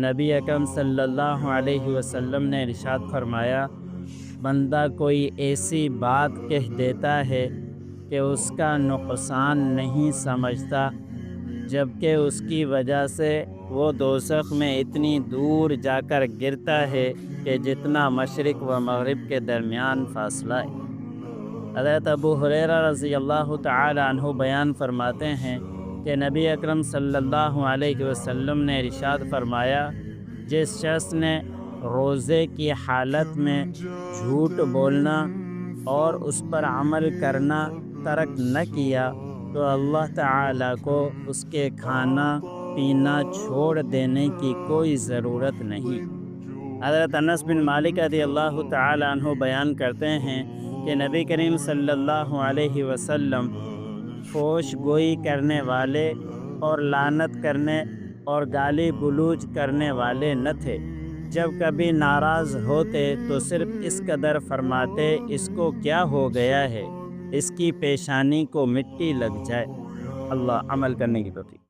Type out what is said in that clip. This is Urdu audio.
نبی اکرم صلی اللہ علیہ وسلم نے ارشاد فرمایا، بندہ کوئی ایسی بات کہہ دیتا ہے کہ اس کا نقصان نہیں سمجھتا، جبکہ اس کی وجہ سے وہ دوزخ میں اتنی دور جا کر گرتا ہے کہ جتنا مشرق و مغرب کے درمیان فاصلہ ہے۔ حضرت ابو ہریرہ رضی اللہ تعالی عنہ بیان فرماتے ہیں کہ نبی اکرم صلی اللہ علیہ وسلم نے ارشاد فرمایا، جس شخص نے روزے کی حالت میں جھوٹ بولنا اور اس پر عمل کرنا ترک نہ کیا تو اللہ تعالیٰ کو اس کے کھانا پینا چھوڑ دینے کی کوئی ضرورت نہیں۔ حضرت انس بن مالک رضی اللہ تعالی عنہ بیان کرتے ہیں کہ نبی کریم صلی اللہ علیہ وسلم فحش گوئی کرنے والے اور لعنت کرنے اور گالی گلوچ کرنے والے نہ تھے۔ جب کبھی ناراض ہوتے تو صرف اس قدر فرماتے، اس کو کیا ہو گیا ہے، اس کی پیشانی کو مٹی لگ جائے۔ اللہ عمل کرنے کی توفیق۔